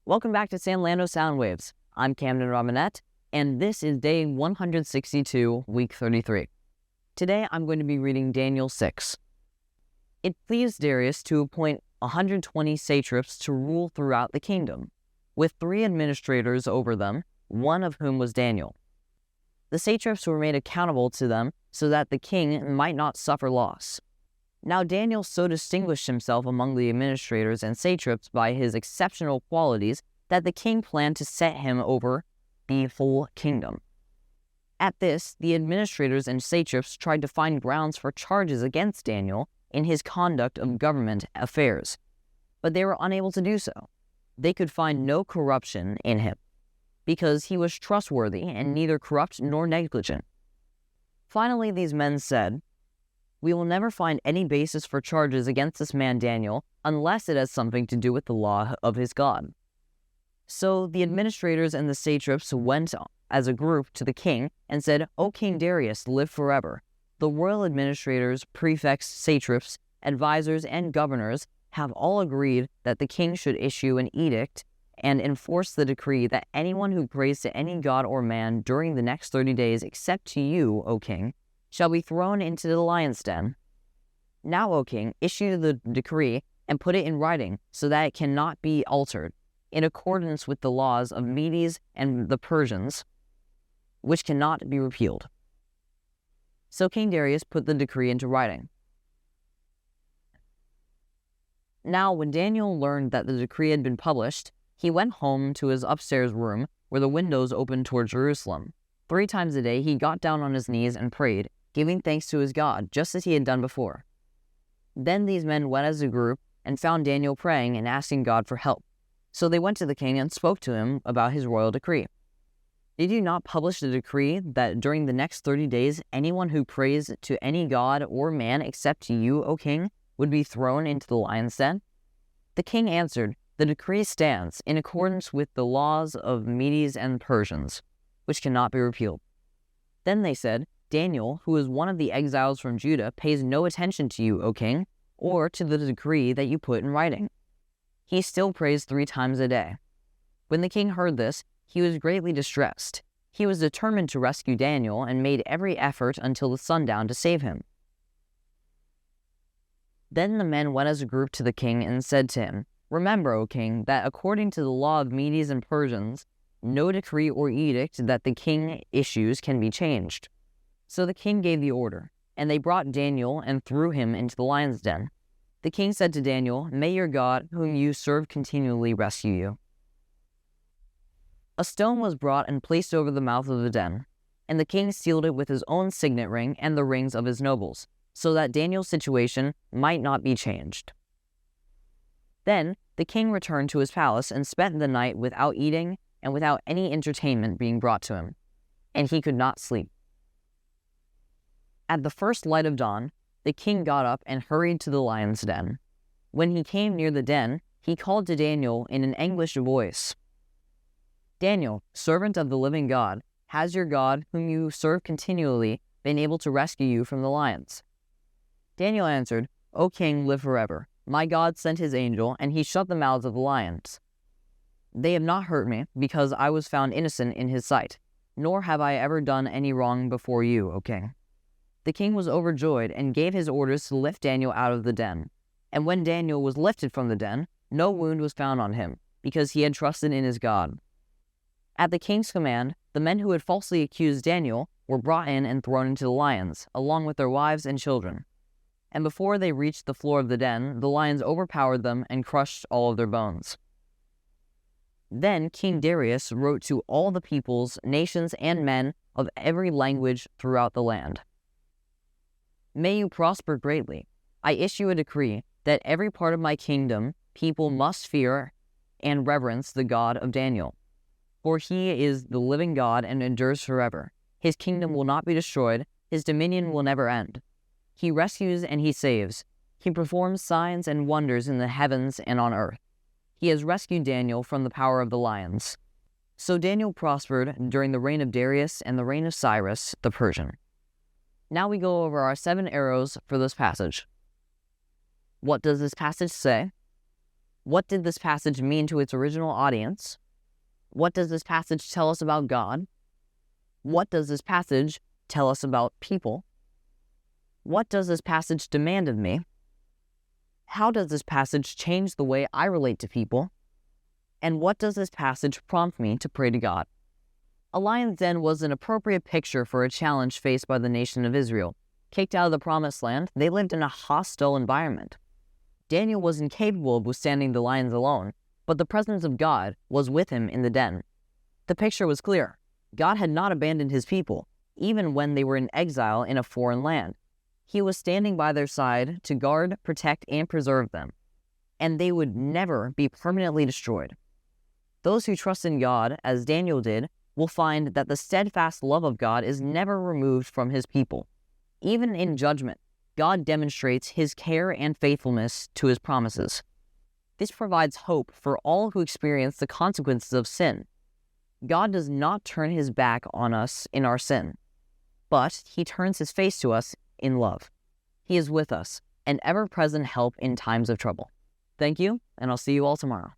Welcome back to San Lando Soundwaves. I'm Camden Robinette, and this is day 162, week 33. Today, I'm going to be reading Daniel 6. It pleased Darius to appoint 120 satraps to rule throughout the kingdom, with 3 administrators over them, one of whom was Daniel. The satraps were made accountable to them so that the king might not suffer loss. Now Daniel so distinguished himself among the administrators and satraps by his exceptional qualities that the king planned to set him over the whole kingdom. At this, the administrators and satraps tried to find grounds for charges against Daniel in his conduct of government affairs, but they were unable to do so. They could find no corruption in him, because he was trustworthy and neither corrupt nor negligent. Finally, these men said, "We will never find any basis for charges against this man Daniel unless it has something to do with the law of his God." So the administrators and the satraps went as a group to the king and said, "O King Darius, live forever. The royal administrators, prefects, satraps, advisors, and governors have all agreed that the king should issue an edict and enforce the decree that anyone who prays to any god or man during the next 30 days except to you, O king, shall be thrown into the lion's den. Now, O king, issue the decree and put it in writing so that it cannot be altered, in accordance with the laws of Medes and the Persians, which cannot be repealed." So King Darius put the decree into writing. Now, when Daniel learned that the decree had been published, he went home to his upstairs room where the windows opened toward Jerusalem. 3 times a day he got down on his knees and prayed, giving thanks to his God, just as he had done before. Then these men went as a group and found Daniel praying and asking God for help. So they went to the king and spoke to him about his royal decree. "Did you not publish the decree that during the next 30 days anyone who prays to any god or man except to you, O king, would be thrown into the lion's den?" The king answered, "The decree stands in accordance with the laws of Medes and Persians, which cannot be repealed." Then they said, "Daniel, who is one of the exiles from Judah, pays no attention to you, O king, or to the decree that you put in writing. He still prays 3 times a day." When the king heard this, he was greatly distressed. He was determined to rescue Daniel and made every effort until the sundown to save him. Then the men went as a group to the king and said to him, "Remember, O king, that according to the law of Medes and Persians, no decree or edict that the king issues can be changed." So the king gave the order, and they brought Daniel and threw him into the lion's den. The king said to Daniel, "May your God, whom you serve continually, rescue you." A stone was brought and placed over the mouth of the den, and the king sealed it with his own signet ring and the rings of his nobles, so that Daniel's situation might not be changed. Then the king returned to his palace and spent the night without eating and without any entertainment being brought to him, and he could not sleep. At the first light of dawn, the king got up and hurried to the lion's den. When he came near the den, he called to Daniel in an anguished voice, "Daniel, servant of the living God, has your God, whom you serve continually, been able to rescue you from the lions?" Daniel answered, "O king, live forever. My God sent his angel, and he shut the mouths of the lions. They have not hurt me, because I was found innocent in his sight, nor have I ever done any wrong before you, O king." The king was overjoyed and gave his orders to lift Daniel out of the den. And when Daniel was lifted from the den, no wound was found on him, because he had trusted in his God. At the king's command, the men who had falsely accused Daniel were brought in and thrown into the lions, along with their wives and children. And before they reached the floor of the den, the lions overpowered them and crushed all of their bones. Then King Darius wrote to all the peoples, nations, and men of every language throughout the land, "May you prosper greatly. I issue a decree that every part of my kingdom people must fear and reverence the God of Daniel. For he is the living God and endures forever. His kingdom will not be destroyed. His dominion will never end. He rescues and he saves. He performs signs and wonders in the heavens and on earth. He has rescued Daniel from the power of the lions." So Daniel prospered during the reign of Darius and the reign of Cyrus the Persian. Now we go over our 7 arrows for this passage. What does this passage say? What did this passage mean to its original audience? What does this passage tell us about God? What does this passage tell us about people? What does this passage demand of me? How does this passage change the way I relate to people? And what does this passage prompt me to pray to God? A lion's den was an appropriate picture for a challenge faced by the nation of Israel. Kicked out of the Promised Land, they lived in a hostile environment. Daniel was incapable of withstanding the lions alone, but the presence of God was with him in the den. The picture was clear. God had not abandoned his people, even when they were in exile in a foreign land. He was standing by their side to guard, protect, and preserve them, and they would never be permanently destroyed. Those who trust in God, as Daniel did, will find that the steadfast love of God is never removed from his people. Even in judgment, God demonstrates his care and faithfulness to his promises. This provides hope for all who experience the consequences of sin. God does not turn his back on us in our sin, but he turns his face to us in love. He is with us, an ever-present help in times of trouble. Thank you, and I'll see you all tomorrow.